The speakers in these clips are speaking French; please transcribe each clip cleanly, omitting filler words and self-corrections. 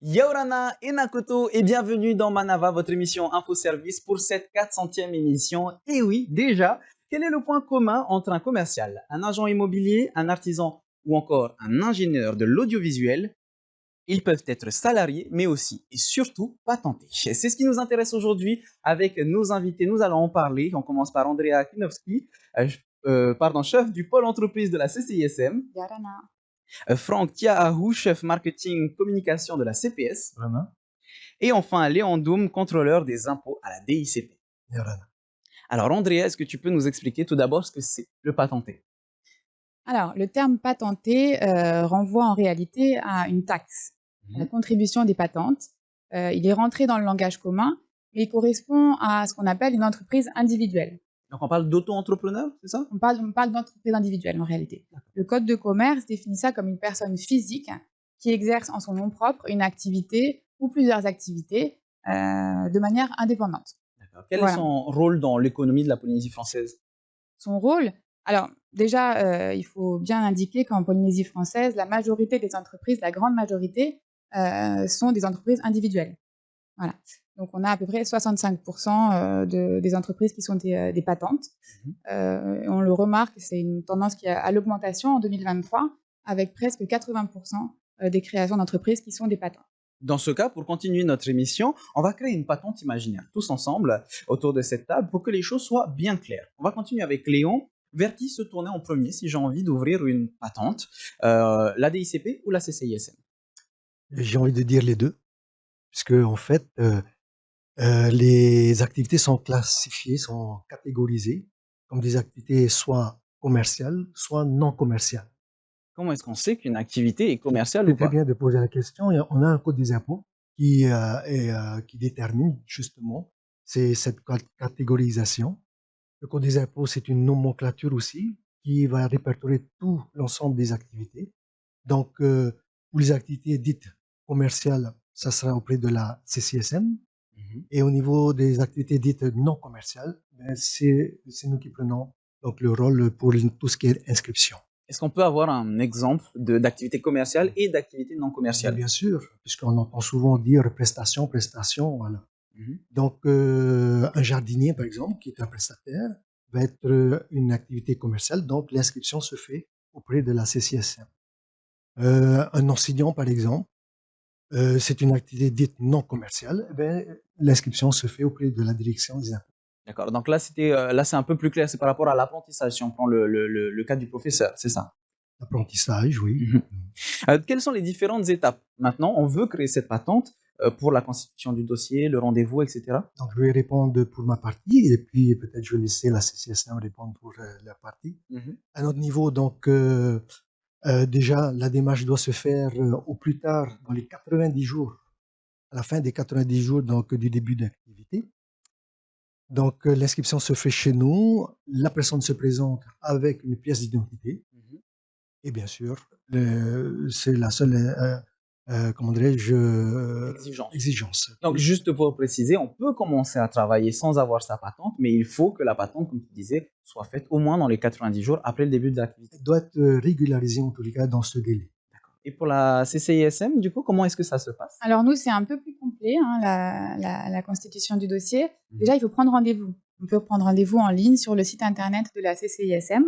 Yaorana et Nakoto et bienvenue dans Manava, votre émission Info-Service pour cette 400e émission. Et oui, déjà, quel est le point commun entre un commercial, un agent immobilier, un artisan ou encore un ingénieur de l'audiovisuel? Ils peuvent être salariés, mais aussi et surtout patentés. C'est ce qui nous intéresse aujourd'hui avec nos invités. Nous allons en parler. On commence par Andrea Kinowski, chef du pôle entreprise de la CCISM. Yarana. Franck Tiaahou, chef marketing communication de la CPS. Vraiment. Et enfin, Léon Doum, contrôleur des impôts à la DICP. Yarana. Alors, Andrea, est-ce que tu peux nous expliquer tout d'abord ce que c'est le patenté? Alors, le terme patenté renvoie en réalité à une taxe, à la contribution des patentes. Il est rentré dans le langage commun, mais il correspond à ce qu'on appelle une entreprise individuelle. Donc, on parle d'auto-entrepreneur, c'est ça? On parle d'entreprise individuelle en réalité. Le Code de commerce définit ça comme une personne physique qui exerce en son nom propre une activité ou plusieurs activités de manière indépendante. D'accord. Quel est son rôle dans l'économie de la Polynésie française? Son rôle, alors déjà, il faut bien indiquer qu'en Polynésie française, la majorité des entreprises, la grande majorité, sont des entreprises individuelles. Voilà. Donc on a à peu près 65% des entreprises qui sont des patentes. On le remarque, c'est une tendance qui est à l'augmentation en 2023, avec presque 80% des créations d'entreprises qui sont des patentes. Dans ce cas, pour continuer notre émission, on va créer une patente imaginaire, tous ensemble, autour de cette table, pour que les choses soient bien claires. On va continuer avec Léon. Vers qui se tourner en premier si j'ai envie d'ouvrir une patente, la DICP ou la CCISM? J'ai envie de dire les deux, puisque en fait, les activités sont classifiées, sont catégorisées comme des activités soit commerciales, soit non commerciales. Comment est-ce qu'on sait qu'une activité est commerciale ou C'est très pas? bien de poser la question. On a un code des impôts qui détermine justement cette catégorisation. Le code des impôts, c'est une nomenclature aussi qui va répertorier tout l'ensemble des activités. Donc, pour les activités dites commerciales, ça sera auprès de la CCSM. Et au niveau des activités dites non commerciales, c'est nous qui prenons donc le rôle pour tout ce qui est inscription. Est-ce qu'on peut avoir un exemple d'activité commerciale et d'activité non commerciale? Bien sûr, puisqu'on entend souvent dire prestation, voilà. Donc, un jardinier, par exemple, qui est un prestataire, va être une activité commerciale, donc l'inscription se fait auprès de la CCSM. Un enseignant, par exemple, c'est une activité dite non commerciale, l'inscription se fait auprès de la direction des impôts. D'accord, donc là, c'est un peu plus clair, c'est par rapport à l'apprentissage, si on prend le cas du professeur, c'est ça? L'apprentissage, oui. Quelles sont les différentes étapes? Maintenant, on veut créer cette patente pour la constitution du dossier, le rendez-vous, etc. Donc, je vais répondre pour ma partie, et puis peut-être je vais laisser la CCSM répondre pour la partie. À notre niveau, donc, déjà, la démarche doit se faire au plus tard dans les 90 jours, à la fin des 90 jours donc, du début d'activité. Donc, l'inscription se fait chez nous, la personne se présente avec une pièce d'identité, et bien sûr, c'est la seule, comment dirais-je, exigence. Donc, juste pour préciser, on peut commencer à travailler sans avoir sa patente, mais il faut que la patente, comme tu disais, soit faite au moins dans les 90 jours après le début de l'activité. Elle doit être régularisée en tous les cas dans ce délai. Et pour la CCISM, du coup, comment est-ce que ça se passe? Alors nous, c'est un peu plus complet, la constitution du dossier. Déjà, il faut prendre rendez-vous. On peut prendre rendez-vous en ligne sur le site internet de la CCISM.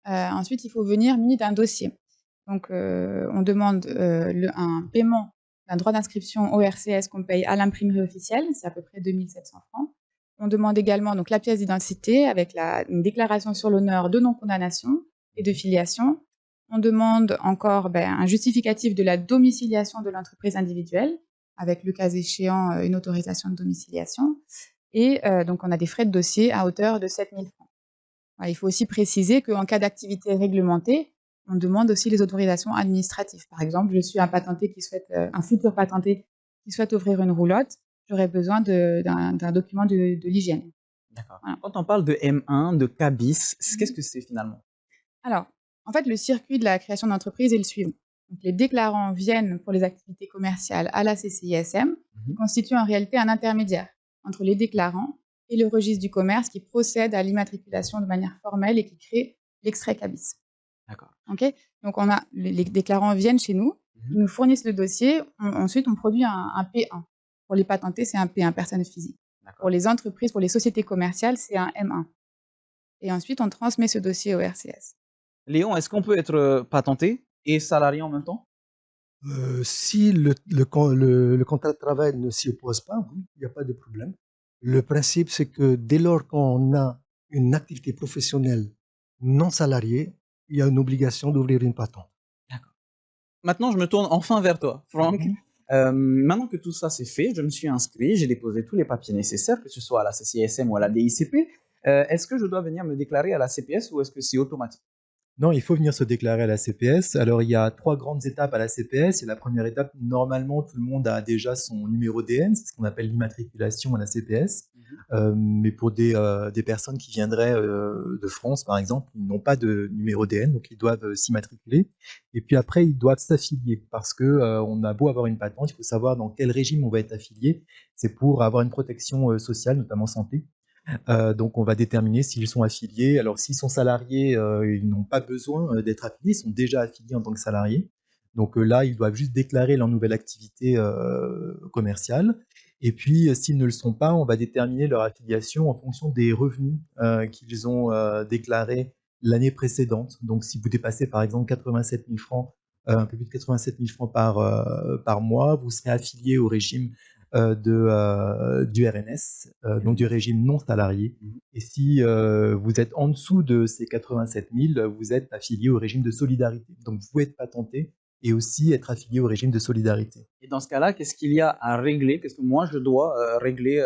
Ensuite, il faut venir muni d'un dossier. Donc, on demande un paiement d'un droit d'inscription au RCS qu'on paye à l'imprimerie officielle, c'est à peu près 2700 francs. On demande également donc, la pièce d'identité avec une déclaration sur l'honneur de non-condamnation et de filiation. On demande encore un justificatif de la domiciliation de l'entreprise individuelle, avec le cas échéant une autorisation de domiciliation. Et donc, on a des frais de dossier à hauteur de 7000 francs. Alors, il faut aussi préciser qu'en cas d'activité réglementée, on demande aussi les autorisations administratives. Par exemple, je suis un futur patenté qui souhaite ouvrir une roulotte, j'aurais besoin d'un document de l'hygiène. D'accord. Voilà. Quand on parle de M1, de CABIS, qu'est-ce que c'est finalement? Alors, en fait, le circuit de la création d'entreprise est le suivant. Donc, les déclarants viennent pour les activités commerciales à la CCISM, qui constitue en réalité un intermédiaire entre les déclarants et le registre du commerce qui procède à l'immatriculation de manière formelle et qui crée l'extrait CABIS. D'accord. Okay, donc, les déclarants viennent chez nous, Ils nous fournissent le dossier. Ensuite, on produit un P1. Pour les patentés, c'est un P1, personne physique. Pour les entreprises, pour les sociétés commerciales, c'est un M1. Et ensuite, on transmet ce dossier au RCS. Léon, est-ce qu'on peut être patenté et salarié en même temps? Si le contrat de travail ne s'y oppose pas, oui, il n'y a pas de problème. Le principe, c'est que dès lors qu'on a une activité professionnelle non salariée, il y a une obligation d'ouvrir une patente. D'accord. Maintenant, je me tourne enfin vers toi, Franck. Maintenant que tout ça c'est fait, je me suis inscrit, j'ai déposé tous les papiers nécessaires, que ce soit à la CCISM ou à la DICP. Est-ce que je dois venir me déclarer à la CPS ou est-ce que c'est automatique? Non, il faut venir se déclarer à la CPS. Alors, il y a 3 grandes étapes à la CPS. Et la première étape, normalement, tout le monde a déjà son numéro DN, c'est ce qu'on appelle l'immatriculation à la CPS. Mais pour des personnes qui viendraient de France, par exemple, ils n'ont pas de numéro DN, donc ils doivent s'immatriculer. Et puis après, ils doivent s'affilier parce que on a beau avoir une patente, il faut savoir dans quel régime on va être affilié. C'est pour avoir une protection sociale, notamment santé. Donc on va déterminer s'ils sont affiliés. Alors s'ils sont salariés, ils n'ont pas besoin d'être affiliés, ils sont déjà affiliés en tant que salariés. Donc là, ils doivent juste déclarer leur nouvelle activité commerciale. Et puis s'ils ne le sont pas, on va déterminer leur affiliation en fonction des revenus qu'ils ont déclarés l'année précédente. Donc si vous dépassez par exemple 87 000 francs, un peu plus de 87 000 francs par mois, vous serez affilié au régime du RNS, donc du régime non salarié. Et si vous êtes en dessous de ces 87 000, vous êtes affilié au régime de solidarité. Donc vous pouvez être patenté et aussi être affilié au régime de solidarité. Et dans ce cas-là, qu'est-ce qu'il y a à régler? Qu'est-ce que moi je dois régler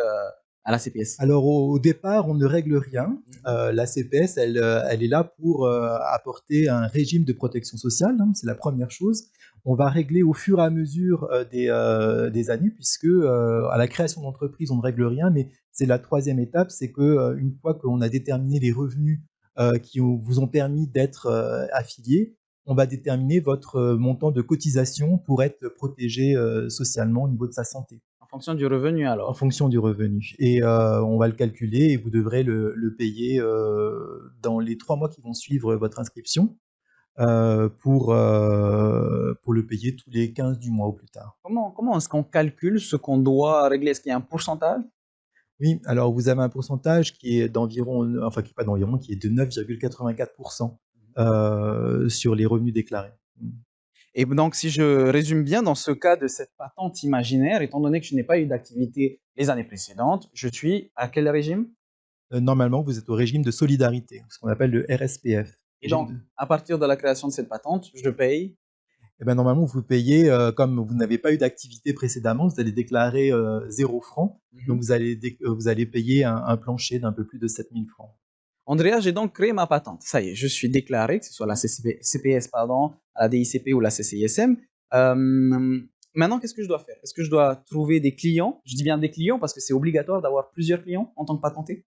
à la CPS? Alors au départ, on ne règle rien. La CPS, elle est là pour apporter un régime de protection sociale, hein, c'est la première chose. On va régler au fur et à mesure des années, puisque à la création d'entreprise, on ne règle rien, mais c'est la troisième étape, c'est que une fois qu'on a déterminé les revenus qui vous ont permis d'être affilié, on va déterminer votre montant de cotisation pour être protégé socialement au niveau de sa santé. En fonction du revenu alors? En fonction du revenu. Et on va le calculer et vous devrez le payer dans les 3 mois qui vont suivre votre inscription pour le payer tous les 15 du mois au plus tard. Comment est-ce qu'on calcule ce qu'on doit régler? Est-ce qu'il y a un pourcentage? Oui, alors vous avez un pourcentage qui est d'environ, enfin qui est pas d'environ, qui est de 9,84% sur les revenus déclarés. Et donc, si je résume bien, dans ce cas de cette patente imaginaire, étant donné que je n'ai pas eu d'activité les années précédentes, je suis à quel régime? Normalement, vous êtes au régime de solidarité, ce qu'on appelle le RSPF. Et donc, à partir de la création de cette patente, je paye? Eh ben, normalement, vous payez, comme vous n'avez pas eu d'activité précédemment, vous allez déclarer 0 francs. Donc, vous allez payer un plancher d'un peu plus de 7 000 francs. Andrea, j'ai donc créé ma patente. Ça y est, je suis déclaré, que ce soit la CPS, pardon, à la DICP ou la CCISM. Maintenant, qu'est-ce que je dois faire? Est-ce que je dois trouver des clients? Je dis bien des clients parce que c'est obligatoire d'avoir plusieurs clients en tant que patenté.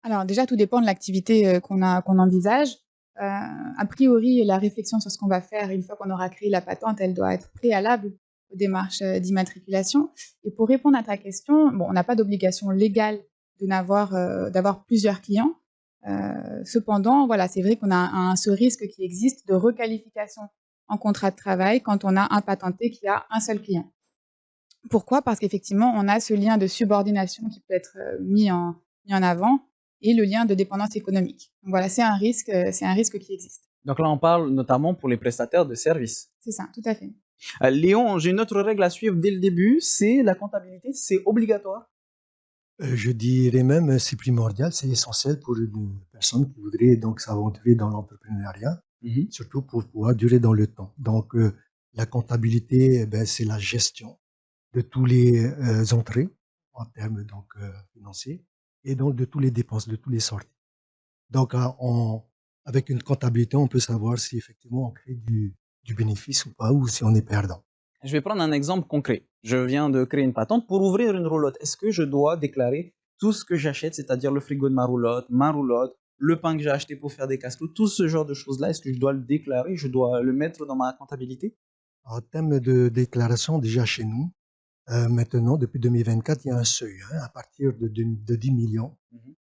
Alors déjà, tout dépend de l'activité qu'on envisage. A priori, la réflexion sur ce qu'on va faire une fois qu'on aura créé la patente, elle doit être préalable aux démarches d'immatriculation. Et pour répondre à ta question, bon, on n'a pas d'obligation légale d'avoir plusieurs clients. Cependant, voilà, c'est vrai qu'on a ce risque qui existe de requalification en contrat de travail quand on a un patenté qui a un seul client. Pourquoi? Parce qu'effectivement, on a ce lien de subordination qui peut être mis en avant et le lien de dépendance économique. Donc voilà, c'est un risque qui existe. Donc là, on parle notamment pour les prestataires de services. C'est ça, tout à fait. Léon, j'ai une autre règle à suivre dès le début, c'est la comptabilité, c'est obligatoire. Je dirais même c'est primordial, c'est essentiel pour une personne qui voudrait donc s'aventurer dans l'entrepreneuriat, surtout pour pouvoir durer dans le temps. Donc la comptabilité, c'est la gestion de tous les entrées en termes donc financiers et donc de toutes les dépenses, de tous les sorties. Donc avec une comptabilité, on peut savoir si effectivement on crée du bénéfice ou pas, ou si on est perdant. Je vais prendre un exemple concret. Je viens de créer une patente pour ouvrir une roulotte. Est-ce que je dois déclarer tout ce que j'achète, c'est-à-dire le frigo de ma roulotte, le pain que j'ai acheté pour faire des casse-croûtes, tout ce genre de choses-là, est-ce que je dois le déclarer, je dois le mettre dans ma comptabilité? En termes de déclaration, déjà chez nous, maintenant, depuis 2024, il y a un seuil, hein, à partir de 10 millions.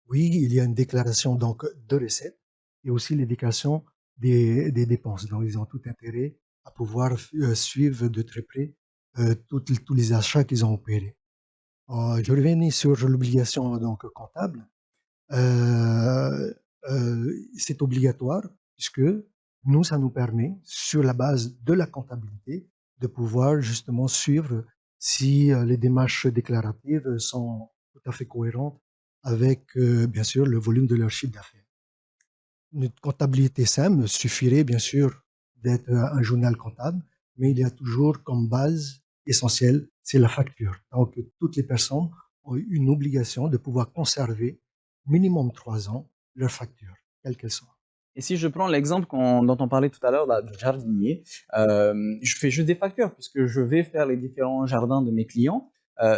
Oui, il y a une déclaration donc de recettes et aussi les déclarations des dépenses. Donc, ils ont tout intérêt à pouvoir suivre de très près tous les achats qu'ils ont opérés. Je reviens sur l'obligation donc comptable. C'est obligatoire puisque nous, ça nous permet, sur la base de la comptabilité, de pouvoir justement suivre si les démarches déclaratives sont tout à fait cohérentes avec, bien sûr, le volume de leur chiffre d'affaires. Une comptabilité simple suffirait bien sûr d'être un journal comptable, mais il y a toujours comme base essentielle, c'est la facture. Donc toutes les personnes ont une obligation de pouvoir conserver minimum 3 ans leur facture, quelle qu'elle soit. Et si je prends l'exemple dont on parlait tout à l'heure, du jardinier, je fais juste des factures puisque je vais faire les différents jardins de mes clients.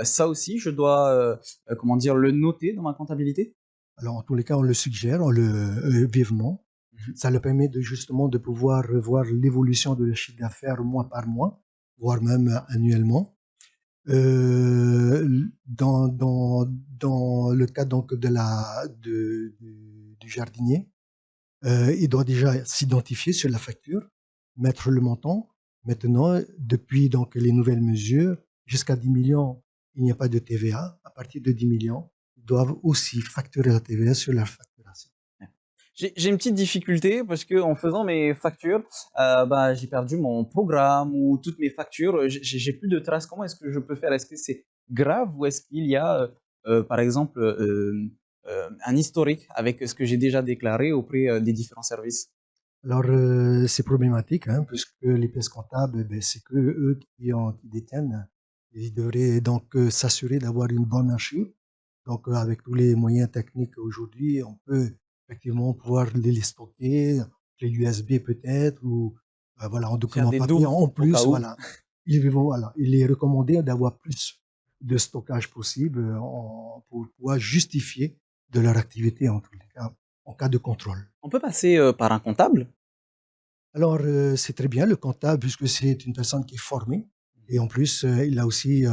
Ça aussi, je dois, comment dire, le noter dans ma comptabilité? Alors en tous les cas, on le suggère, on le vivement. Ça le permet de justement de pouvoir revoir l'évolution de leur chiffre d'affaires mois par mois, voire même annuellement. Dans le cas donc du jardinier, il doit déjà s'identifier sur la facture, mettre le montant. Maintenant, depuis donc les nouvelles mesures, jusqu'à 10 millions, il n'y a pas de TVA. À partir de 10 millions, ils doivent aussi facturer la TVA sur leur facturation. J'ai une petite difficulté parce que en faisant mes factures, bah, j'ai perdu mon programme ou toutes mes factures. J'ai plus de traces. Comment est-ce que je peux faire? Est-ce que c'est grave ou est-ce qu'il y a, par exemple, un historique avec ce que j'ai déjà déclaré auprès des différents services? Alors, c'est problématique, hein, puisque les pièces comptables, ben, c'est que eux qui détiennent. Ils devraient donc s'assurer d'avoir une bonne archive. Donc, avec tous les moyens techniques aujourd'hui, on peut effectivement pouvoir les stocker, les USB peut-être, ou voilà, en Faire document des papier. doubles En au cas plus, où. voilà, voilà, il est recommandé d'avoir plus de stockage possible pour pouvoir justifier de leur activité en tous les cas, en cas de contrôle. On peut passer par un comptable? Alors, c'est très bien le comptable puisque c'est une personne qui est formée et en plus, il a aussi,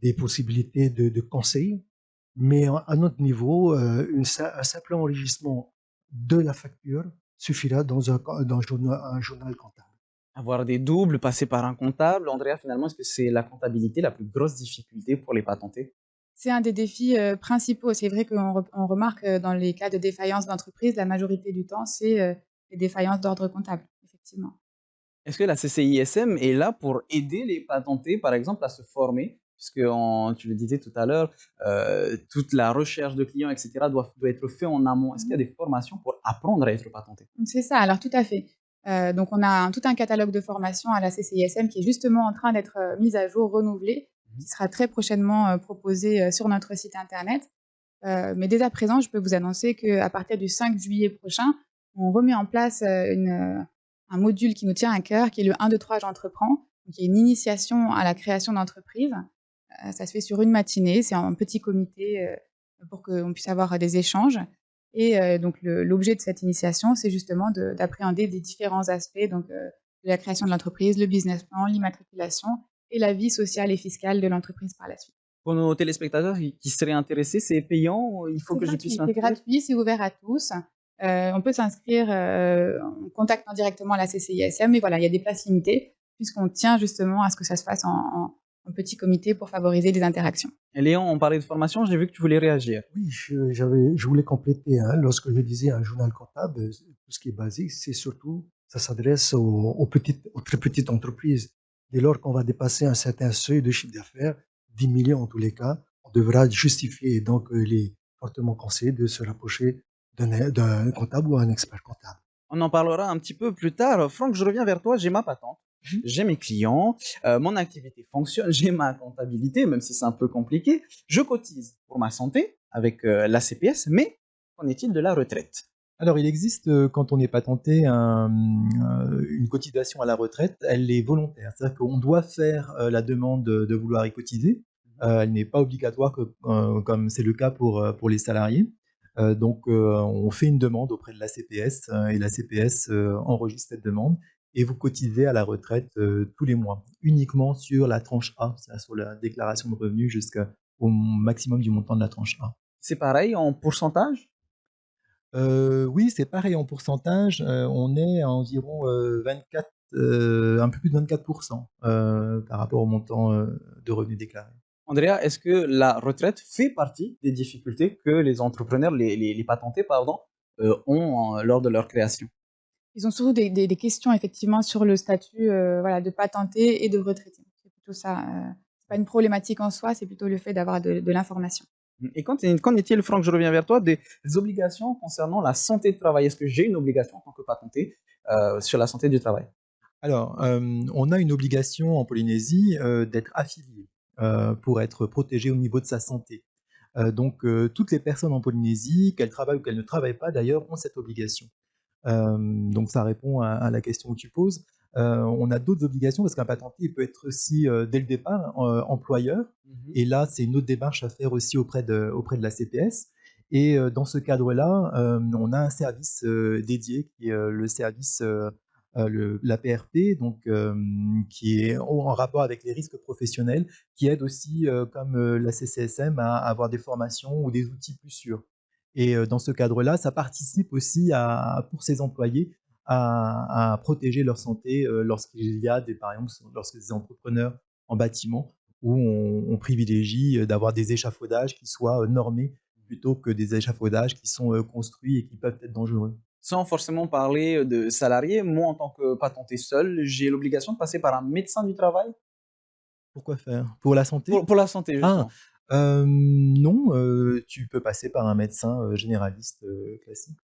des possibilités de conseil. Mais à notre niveau, un simple enregistrement de la facture suffira dans un journal comptable. Avoir des doubles, passer par un comptable. Andrea, finalement, est-ce que c'est la comptabilité la plus grosse difficulté pour les patentés? C'est un des défis, principaux. C'est vrai qu'on remarque, dans les cas de défaillance d'entreprise, la majorité du temps, c'est, les défaillances d'ordre comptable, effectivement. Est-ce que la CCISM est là pour aider les patentés, par exemple, à se former? Puisque tu le disais tout à l'heure, toute la recherche de clients, etc., doit être fait en amont. Est-ce qu'il y a des formations pour apprendre à être patenté? C'est ça, alors tout à fait. Donc on a tout un catalogue de formations à la CCISM qui est justement en train d'être, mis à jour, renouvelé, Mhm. qui sera très prochainement, proposé, sur notre site internet. Mais dès à présent, je peux vous annoncer qu'à partir du 5 juillet prochain, on remet en place, un module qui nous tient à cœur, qui est le 1, 2, 3, j'entreprends, qui est une initiation à la création d'entreprise. Ça se fait sur une matinée, c'est en petit comité, pour qu'on puisse avoir des échanges et donc l'objet de cette initiation, c'est justement d'appréhender les différents aspects donc de la création de l'entreprise, le business plan, l'immatriculation et la vie sociale et fiscale de l'entreprise par la suite. Pour nos téléspectateurs qui seraient intéressés, c'est payant? Il faut que je puisse C'est m'inscrire? gratuit, c'est ouvert à tous. On peut s'inscrire, en contactant directement la CCISM, mais voilà, il y a des places limitées puisqu'on tient justement à ce que ça se fasse en petit comité pour favoriser les interactions. Et Léon, on parlait de formation, j'ai vu que tu voulais réagir. Oui, je voulais compléter, hein, lorsque je disais un journal comptable, tout ce qui est basique, c'est surtout, ça s'adresse aux très petites entreprises. Dès lors qu'on va dépasser un certain seuil de chiffre d'affaires, 10 millions en tous les cas, on devra justifier. Donc, il est fortement conseillé de se rapprocher d'un comptable ou un expert comptable. On en parlera un petit peu plus tard. Franck, je reviens vers toi. J'ai ma patente, j'ai mes clients, mon activité fonctionne, j'ai ma comptabilité, même si c'est un peu compliqué. Je cotise pour ma santé avec la CPS, mais qu'en est-il de la retraite? Alors, il existe, quand on est patenté, une cotisation à la retraite, elle est volontaire. C'est-à-dire qu'on doit faire la demande de vouloir y cotiser. Elle n'est pas obligatoire comme c'est le cas pour les salariés. Donc, on fait une demande auprès de la CPS et la CPS enregistre cette demande et vous cotisez à la retraite tous les mois, uniquement sur la tranche A, c'est-à-dire sur la déclaration de revenus jusqu'au maximum du montant de la tranche A. C'est pareil en pourcentage? Oui, c'est pareil en pourcentage, on est à environ 24 un peu plus de 24% par rapport au montant de revenus déclarés. Andrea, est-ce que la retraite fait partie des difficultés que les entrepreneurs, les patentés, pardon, ont lors de leur création? Ils ont surtout des questions effectivement sur le statut voilà, de patenté et de retraité. C'est plutôt ça. C'est pas une problématique en soi, c'est plutôt le fait d'avoir de l'information. Et qu'en est-il, Franck, je reviens vers toi, des obligations concernant la santé de travail? Est-ce que j'ai une obligation en tant que patenté sur la santé du travail? Alors, on a une obligation en Polynésie d'être affilié pour être protégé au niveau de sa santé. Donc, toutes les personnes en Polynésie, qu'elles travaillent ou qu'elles ne travaillent pas d'ailleurs, ont cette obligation. Donc ça répond à la question que tu poses. On a d'autres obligations parce qu'un patenté il peut être aussi dès le départ employeur. Et là, c'est une autre démarche à faire aussi auprès de la CPS. Et dans ce cadre-là, on a un service dédié qui est le service, la PRP, donc, qui est en rapport avec les risques professionnels, qui aide aussi, comme la CCSM, à avoir des formations ou des outils plus sûrs. Et dans ce cadre-là, ça participe aussi pour ces employés à protéger leur santé lorsqu'il y a par exemple, lorsque des entrepreneurs en bâtiment où on privilégie d'avoir des échafaudages qui soient normés plutôt que des échafaudages qui sont construits et qui peuvent être dangereux. Sans forcément parler de salariés, moi en tant que patenté seul, j'ai l'obligation de passer par un médecin du travail Pourquoi faire? Pour la santé? pour la santé, Ah, justement. non, tu peux passer par un médecin généraliste classique.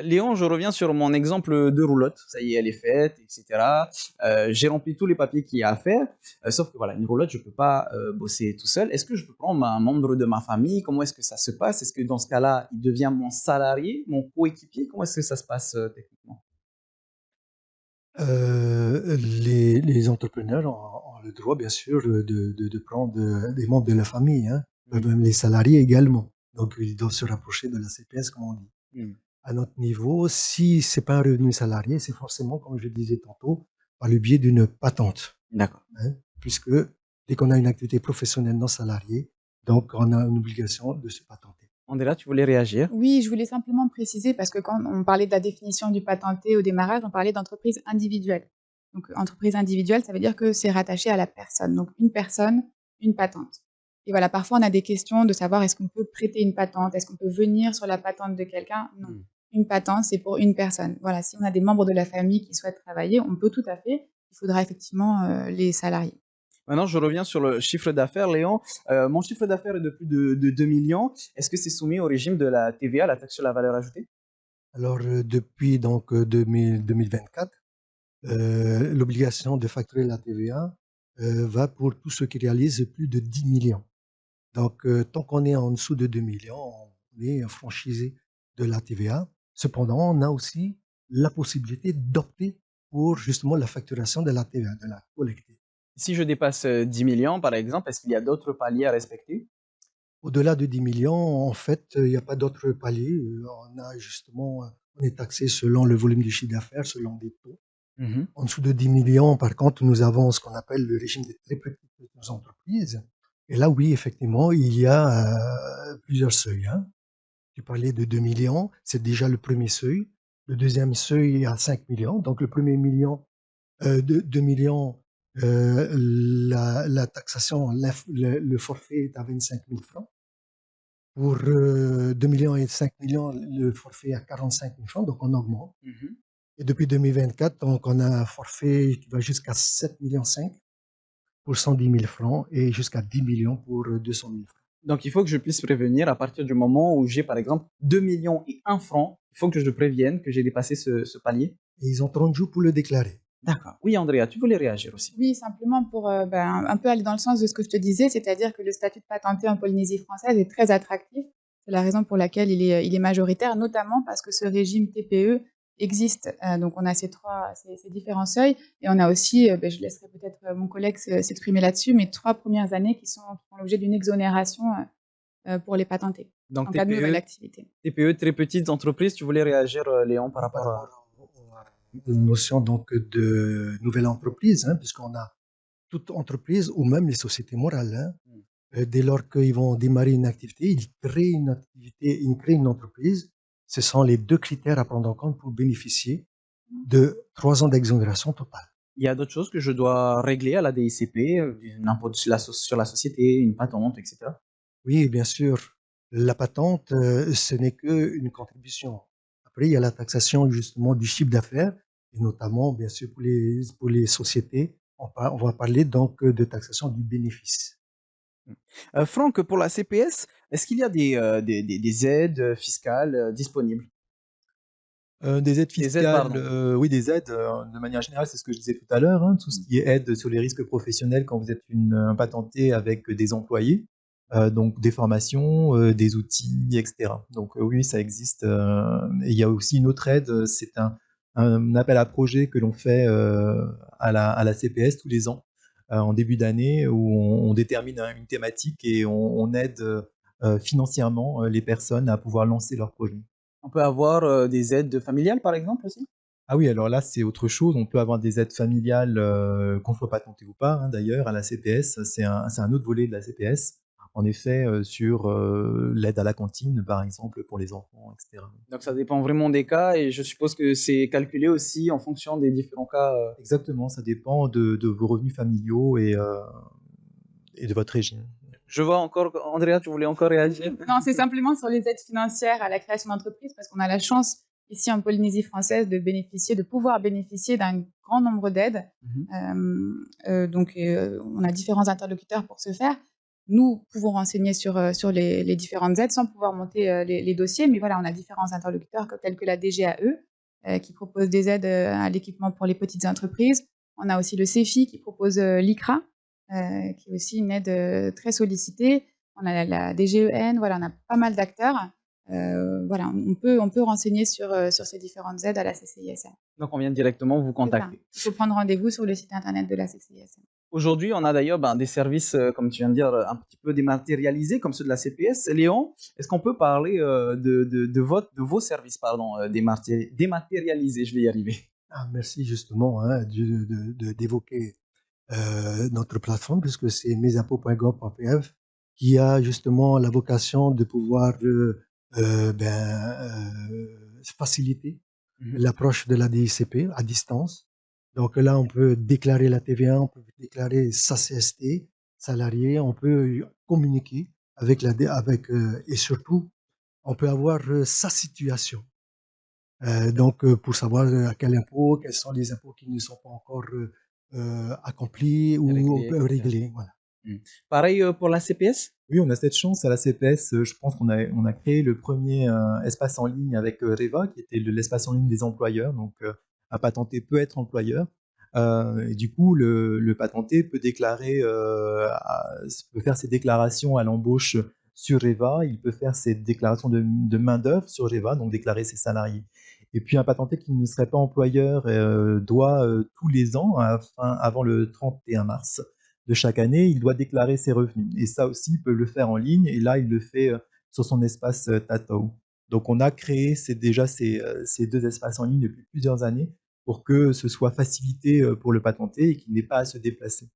Léon, je reviens sur mon exemple de roulotte. Ça y est, elle est faite, etc. J'ai rempli tous les papiers qu'il y a à faire. Sauf que voilà, une roulotte, je ne peux pas bosser tout seul. Est-ce que je peux prendre un membre de ma famille? Comment est-ce que ça se passe? Est-ce que dans ce cas-là, il devient mon salarié, mon coéquipier? Comment est-ce que ça se passe techniquement? Les entrepreneurs ont le droit, bien sûr, de prendre des membres de la famille, hein, même les salariés également. Donc, ils doivent se rapprocher de la CPS, comme on dit. À notre niveau, si c'est pas un revenu salarié, c'est forcément, comme je disais tantôt, par le biais d'une patente. D'accord. Hein, puisque dès qu'on a une activité professionnelle non salariée, donc on a une obligation de se patenter. Andrea, tu voulais réagir? Oui, je voulais simplement préciser parce que quand on parlait de la définition du patenté au démarrage, on parlait d'entreprise individuelle. Donc, entreprise individuelle, ça veut dire que c'est rattaché à la personne. Donc, une personne, une patente. Et voilà, parfois on a des questions de savoir est-ce qu'on peut prêter une patente, est-ce qu'on peut venir sur la patente de quelqu'un? Non. Une patente, c'est pour une personne. Voilà, si on a des membres de la famille qui souhaitent travailler, on peut tout à fait. Il faudra effectivement les salariés. Maintenant, je reviens sur le chiffre d'affaires, Léon. Mon chiffre d'affaires est de plus de 2 millions. Est-ce que c'est soumis au régime de la TVA, la taxe sur la valeur ajoutée? Alors, depuis donc 2024, l'obligation de facturer la TVA va pour tous ceux qui réalisent plus de 10 millions. Donc, tant qu'on est en dessous de 2 millions, on est franchisé de la TVA. Cependant, on a aussi la possibilité d'opter pour justement la facturation de la TVA, de la collecter. Si je dépasse 10 millions, par exemple, est-ce qu'il y a d'autres paliers à respecter? Au-delà de 10 millions, en fait, il n'y a pas d'autres paliers. On est taxé selon le volume du chiffre d'affaires, selon des taux. En dessous de 10 millions, par contre, nous avons ce qu'on appelle le régime des très petites entreprises. Et là, oui, effectivement, il y a plusieurs seuils. Hein. Tu parlais de 2 millions, c'est déjà le premier seuil. Le deuxième seuil est à 5 millions. Donc, le premier million, 2 millions, la taxation, le forfait est à 25 000 francs. Pour 2 millions et 5 millions, le forfait est à 45 000 francs, donc on augmente. Et depuis 2024, donc, on a un forfait qui va jusqu'à 7,5 millions pour 110 000 francs et jusqu'à 10 millions pour 200 000 francs. Donc, il faut que je puisse prévenir à partir du moment où j'ai, par exemple, 2 millions et 1 franc. Il faut que je le prévienne que j'ai dépassé ce palier. Et ils ont 30 jours pour le déclarer. D'accord. Oui, Andrea, tu voulais réagir aussi. Oui, simplement pour un peu aller dans le sens de ce que je te disais, c'est-à-dire que le statut de patenté en Polynésie française est très attractif. C'est la raison pour laquelle il est majoritaire, notamment parce que ce régime TPE existe. Donc, on a ces différents seuils. Et on a aussi, je laisserai peut-être mon collègue s'exprimer là-dessus, mais 3 premières années qui font l'objet d'une exonération pour les patentés Donc, en cas de nouvelle activité. TPE, très petites entreprises, tu voulais réagir, Léon, par rapport à la notion donc de nouvelle entreprise, hein, puisqu'on a toute entreprise ou même les sociétés morales. Hein, dès lors qu'ils vont démarrer une activité, ils créent une entreprise. Ce sont les 2 critères à prendre en compte pour bénéficier de 3 ans d'exonération totale. Il y a d'autres choses que je dois régler à la DICP, un impôt sur la société, une patente, etc. Oui, bien sûr. La patente, ce n'est qu'une contribution. Après, il y a la taxation justement du chiffre d'affaires, et notamment, bien sûr, pour les sociétés, on va parler donc de taxation du bénéfice. Franck, pour la CPS, est-ce qu'il y a des aides fiscales disponibles? Des aides Des aides, fiscales, pardon. oui, des aides, de manière générale, c'est ce que je disais tout à l'heure, hein, tout ce qui est aide sur les risques professionnels quand vous êtes un patenté avec des employés, donc des formations, des outils, etc. Donc oui, ça existe. Et il y a aussi une autre aide, c'est un appel à projet que l'on fait à la CPS tous les ans, en début d'année, où on détermine une thématique et on aide financièrement les personnes à pouvoir lancer leur projet. On peut avoir des aides familiales, par exemple, aussi? Ah oui, alors là, c'est autre chose. On peut avoir des aides familiales, qu'on soit patenté ou pas, hein, d'ailleurs, à la CPS. C'est un autre volet de la CPS. En effet, sur l'aide à la cantine, par exemple, pour les enfants, etc. Donc ça dépend vraiment des cas et je suppose que c'est calculé aussi en fonction des différents cas. Exactement, ça dépend de vos revenus familiaux et de votre régime. Je vois encore, Andrea, tu voulais encore réagir? Non, c'est simplement sur les aides financières à la création d'entreprise, parce qu'on a la chance ici en Polynésie française de pouvoir bénéficier d'un grand nombre d'aides. Donc, on a différents interlocuteurs pour ce faire. Nous pouvons renseigner sur les différentes aides sans pouvoir monter les dossiers, mais voilà, on a différents interlocuteurs tels que la DGAE qui propose des aides à l'équipement pour les petites entreprises. On a aussi le CEFI qui propose l'ICRA, qui est aussi une aide très sollicitée. On a la DGEN, voilà, on a pas mal d'acteurs. Voilà, on peut renseigner sur ces différentes aides à la CCISM. Donc on vient directement vous contacter. Il faut prendre rendez-vous sur le site internet de la CCISM. Aujourd'hui, on a d'ailleurs des services, comme tu viens de dire, un petit peu dématérialisés, comme ceux de la CPS. Léon, est-ce qu'on peut parler de vos services, pardon, dématérialisés? Je vais y arriver. Ah, merci justement hein, d'évoquer notre plateforme, puisque c'est mesimpôts.gov.pf qui a justement la vocation de pouvoir faciliter l'approche de la DICP à distance. Donc là, on peut déclarer la TVA, on peut déclarer sa CST, salarié, on peut communiquer avec et surtout, on peut avoir sa situation. Donc, pour savoir à quel impôt, quels sont les impôts qui ne sont pas encore accomplis ou réglés. Voilà. Pareil pour la CPS? Oui, on a cette chance à la CPS. Je pense qu'on a créé le premier espace en ligne avec Reva, qui était l'espace en ligne des employeurs. Donc, un patenté peut être employeur. Et du coup, le patenté peut peut faire ses déclarations à l'embauche sur Reva. Il peut faire ses déclarations de main-d'œuvre sur Reva, donc déclarer ses salariés. Et puis, un patenté qui ne serait pas employeur doit tous les ans, avant le 31 mars de chaque année, il doit déclarer ses revenus. Et ça aussi, il peut le faire en ligne. Et là, il le fait sur son espace Tatou. Donc, on a créé déjà ces deux espaces en ligne depuis plusieurs années pour que ce soit facilité pour le patenté et qu'il n'ait pas à se déplacer.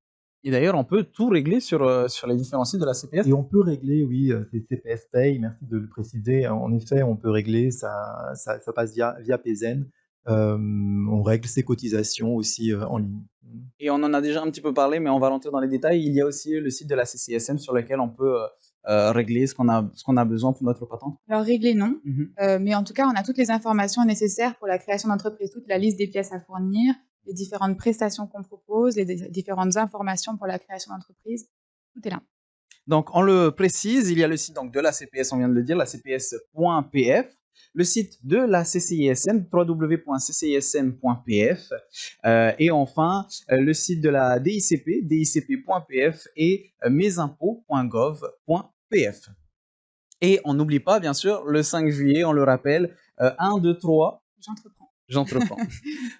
Et d'ailleurs, on peut tout régler sur les différents sites de la CPS? Et on peut régler, oui, c'est CPS Pay, merci de le préciser. En effet, on peut régler, ça passe via PZEN. On règle ses cotisations aussi en ligne. Et on en a déjà un petit peu parlé, mais on va rentrer dans les détails. Il y a aussi le site de la CCISM sur lequel on peut régler ce qu'on a besoin pour notre patente. Alors, régler, non. Mais en tout cas, on a toutes les informations nécessaires pour la création d'entreprise, toute la liste des pièces à fournir, les différentes prestations qu'on propose, les différentes informations pour la création d'entreprise. Tout est là. Donc, on le précise, il y a le site donc, de la CPS, on vient de le dire, la cps.pf, le site de la CCISM, www.ccism.pf, et enfin, le site de la DICP, dicp.pf et mesimpôts.gov.pf. Et on n'oublie pas, bien sûr, le 5 juillet, on le rappelle, 1, 2, 3. J'entreprends.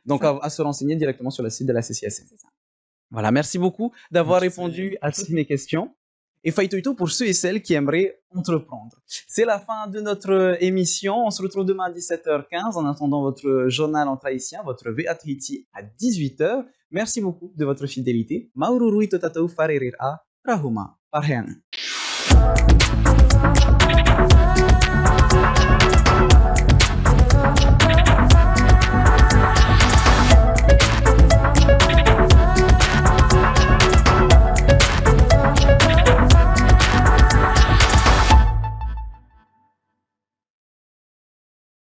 Donc, à se renseigner directement sur le site de la CCISM. C'est ça. Voilà, merci beaucoup d'avoir répondu à toutes mes questions. Et Faitoito pour ceux et celles qui aimeraient entreprendre. C'est la fin de notre émission. On se retrouve demain à 17h15 en attendant votre journal entre haïtiens, votre VAT à 18h. Merci beaucoup de votre fidélité. Maururui totatou farerir a Rahuma Parhen.